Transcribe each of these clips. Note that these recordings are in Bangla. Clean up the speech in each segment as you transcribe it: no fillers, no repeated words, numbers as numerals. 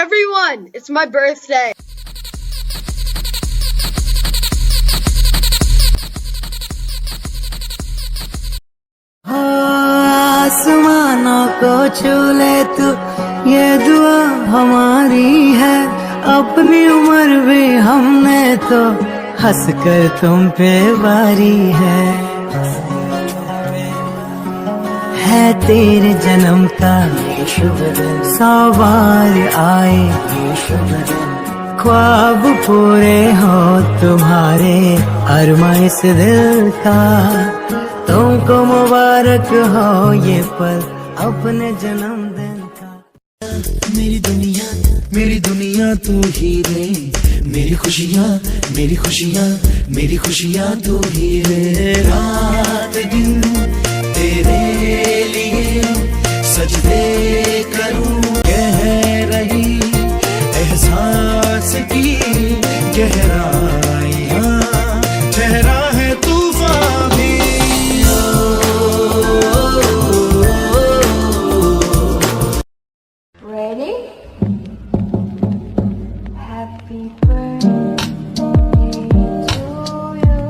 everyone! It's my birthday. आसमानों को छू ले तू, ये दुआ हमारी है। अपनी उम्र भी हमने तो हंस कर तुम पे वारी है तेरे जन्म का सौ बार आए, ख्वाब पूरे हो तुम्हारे, अरमां इस दिल का। तुमको मुबारक हो ये पल अपने जन्मदिन का। मेरी दुनिया तू ही रे, मेरी खुशियाँ मेरी खुशियाँ मेरी खुशियाँ तू ही रे। रात दिन तेरे लिए सजदे करूं, कह रही एहसास की गहराइयाँ, ठहरा है तूफान भी। Ready? Happy birthday to you.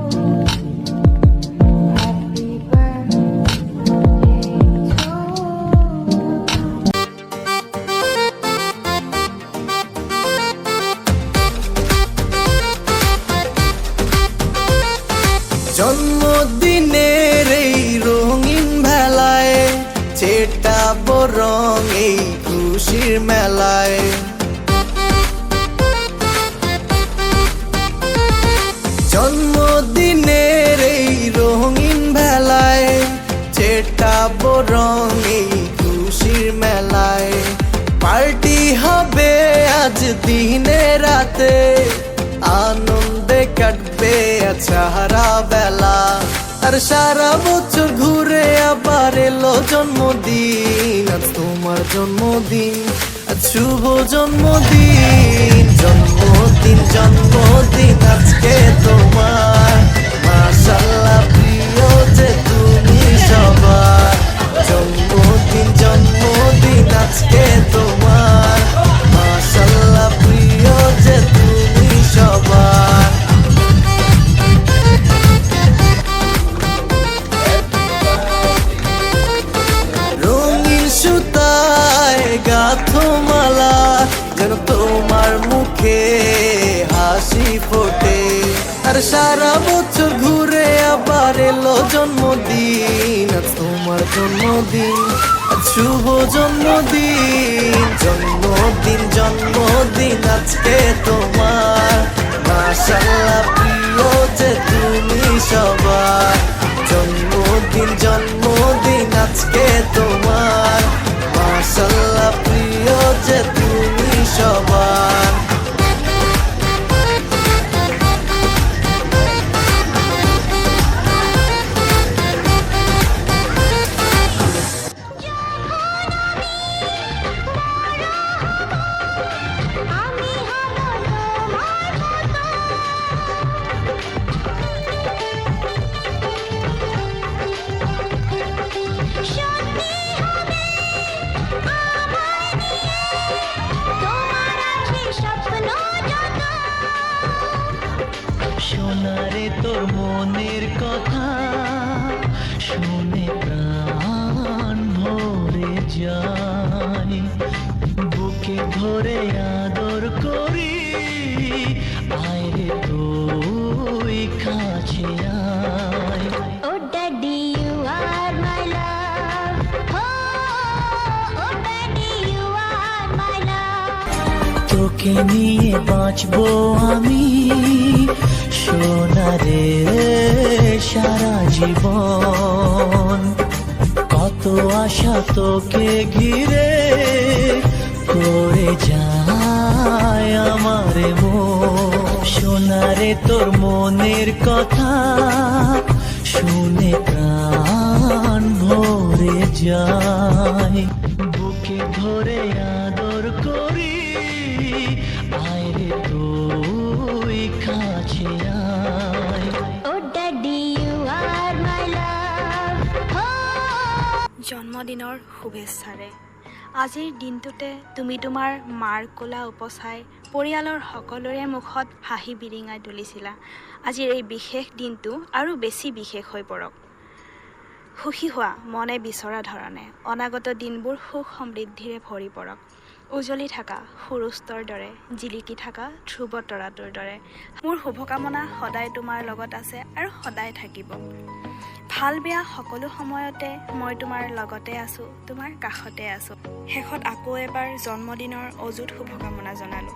Happy birthday to জন্মদিনের এই রঙিন ভেলায় ছেটাবো রং এই খুশির মেলায়। জন্মদিনের এই রঙিন ভেলায় ছেটাবো রং এই খুশির মেলায়। পার্টি হবে আজ দিনে রাতে, আনন্দে কাটবে সারা বেলা। আর সারা বছর ঘুরে আবার এলো জন্মদিন, আজ তোমার জন্মদিন, আজ শুভ জন্মদিন। জন্মদিন জন্মদিন আজকে তোমার, মাশাআল্লাহ প্রিয় যে তুমি সবার। জন্মদিন জন্মদিন আজকে তোমার, মাশাআল্লাহ প্রিয় যে তুমি সবার। রঙিন সুতায় গাঁথো মালা, যেন তোমার মুখে হাসি ফোটে। আর সারা বছর ঘুরে আবার এলো জন্মদিন, আজ তোমার জন্মদিন, আজ শুভ জন্মদিন। জন্মদিন জন্মদিন আজকে তোমার, মাশাআল্লাহ প্রিয় যে তুমি সবার। জন্মদিন জন্মদিন আজকে তোমার, মাশাআল্লাহ প্রিয় যে তুমি সবার। শোনারে তোর মনের কথা শুনে প্রাণ ভরে যায়, বুকে ধরে আদর করি আয়রে তুই কাছে আয়। Oh daddy, you are my love. Oh daddy, you are my love. তোকে নিয়ে বাঁচবো আমি সোনারে সারা জীবন। কত আশা তোকে ঘিরে করে যায় আমার মন। সোনারে তোর মনের কথা শুনে প্রাণ ভরে যায়, বুকে ধরে আদর করি আয়রে তুই কাছে আয়। Oh daddy, you are my love. জন্মদিনৰ শুভেচ্ছাৰে আজিৰ দিনটোতে তুমি তোমাৰ মাৰ কোলা উপচাই পৰিয়ালৰ সকলোৰে মুখত হাঁহি বিৰিঙাই তুলিছিলা। আজিৰ এই বিশেষ দিনটো আৰু বেছি বিশেষ হৈ পৰক। সুখী হোৱা মনে বিচৰা ধৰণে। অনাগত দিনবোৰ সুখ সমৃদ্ধিৰে ভৰি পৰক। উজ্বলি থকা সূৰুষ্টৰ দৰে, জিলিকি থকা ধ্ৰুৱ তৰাটোৰ দৰে। মোৰ শুভকামনা সদায় তোমাৰ লগত আছে আৰু সদায় থাকিব। ভাল বেয়া সকলো সময়তে মই তোমাৰ লগতে আছোঁ, তোমাৰ কাষতে আছোঁ। শেষত আকৌ এবাৰ জন্মদিনৰ অযুত শুভকামনা জনালোঁ।